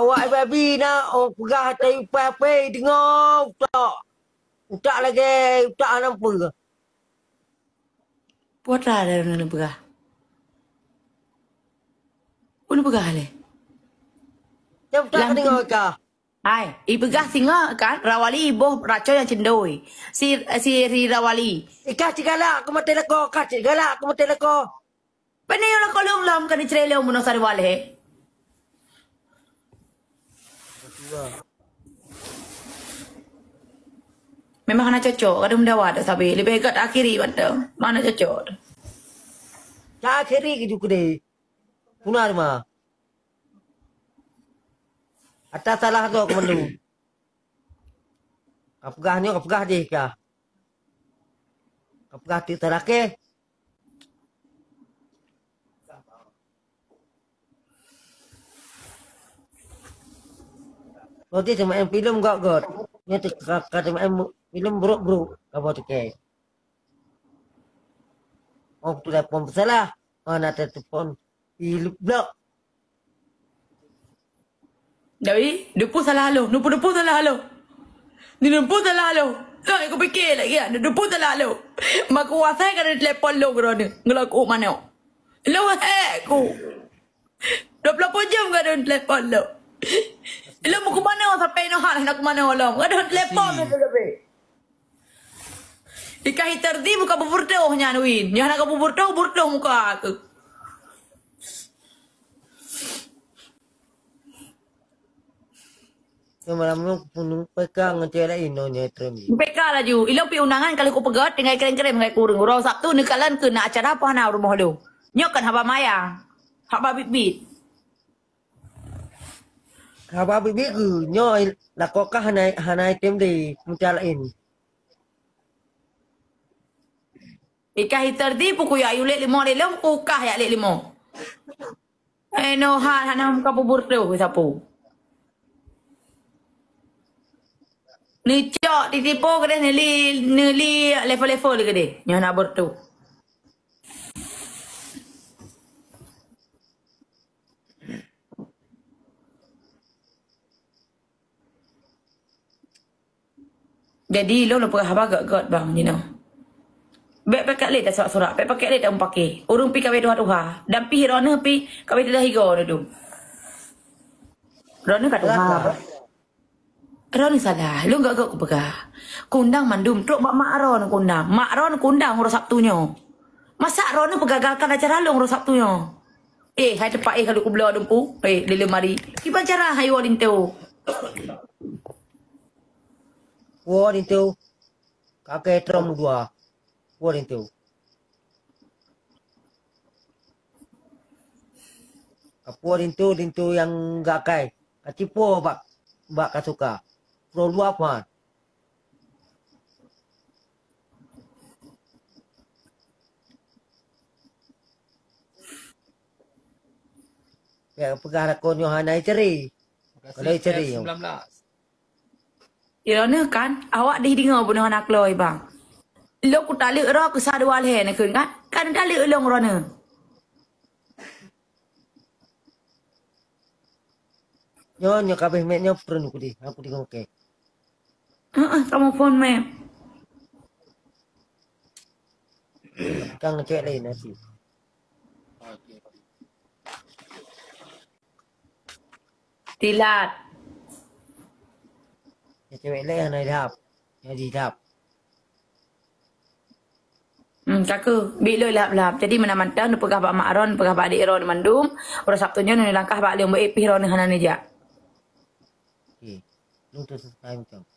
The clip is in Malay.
Awak babi nak pegah tai apa dengar tak. Utak lagi, utak nampak ke? Buat lah ada nak pegah. Pun pegah le. Jam tak dengar ke? Hai, pegah singa kan Rawali boh raco yang cendoi. Si Rawali. Ikat cigala aku mati leko, kat cigala aku mati leko. Peneyo lah kolong lam kan cerele umuno sari wale. Memang kena cocok, kadang mendawa dah sabi. Lebih hebat akhiri bantau. Mana cocok? Tak akhiri ke juga deh. Punar mah. Atas salah tu aku mendu. Kapgahnya kapgah deh kah? Kapgah ti terake. Roti sama yang film gak. Nya tu kata yang film buruk. Apa tu ke? Oh tu dah pom salah. Nak telefon film blok. Dari, depu salah halo. Depu salah halo. Ni depu salah halo. Kau aku fikir lagi ya. Depu salah halo. Mak kuasa kan telefon lo kerana. Ngelaku mana? Lo aku. 24 jam kan ada telefon lo. Lo mau ke mana sampai nak ke mana lo? Ada telefon tu lebih. Ikahi terdi buka bubur nya Win. Jangan nak bubur muka aku. Malam punung pegang ngecela inonya tremi. PK lah ju. Ilang pi undangan kalau ku pegat dengan keren-keren dengan kurung. Urang Sabtu ni kalan ke nak acara apa na rumah lu. Nyok kan haba mayang. Haba bit-bit. Haba bit ke nyoy la kokah hanai tem di ngecela ini. Ikah terdi puku ya yu lek 5 lek ku kah ya lek 5. No hana muka bubur tu sapu. Ni cok ditipu ke dia nili level-level ke dia. Yang nak bertu. Jadi lo pergi haba gak bang you know. Bek pakai leh tak surat. Bek pakai leh tak pakai. Urung pi kawe doha. Dan pi rona pi kawe dah higo tu. Rona kat doha. Ron salah, lu enggak ku pegah. Kundang mandum truk mak Ron kundang. Mak Ron kundang urus Sabtunya. Masa Ron pegagalkan acara lu urus Sabtunya. Hai tepat kalau ku belah dempu. Lele mari. Kiban cara hai wadin teu. Wadin teu. Kakek trom dua. Wadin teu. Wadin teu yang enggak kai. Katipu bak kasuka. Pro luap man. Ya pegah konyo hanai ceri. Kalau ceri. 19. Irona kan awak dah dengar pun anak loi bang. Lo ku tak lek ro ke sadwal he nak kan? Kan dah lek long rona. Nyo kabeh mek nyo perlu ku di. Aku di ngokek. Kamu phone mem. Kang ngecek lain nasi. Tilat. Cewek lain hanai dap. Jadi dap. Kaku bila lap. Jadi mana mantang nu pegah pak mak Ron, pegah pak adik Ron mandum. Ora Sabtunya nu langkah pak leung be pi Ron hanan ja. Okey. Lu tu subscribe kau.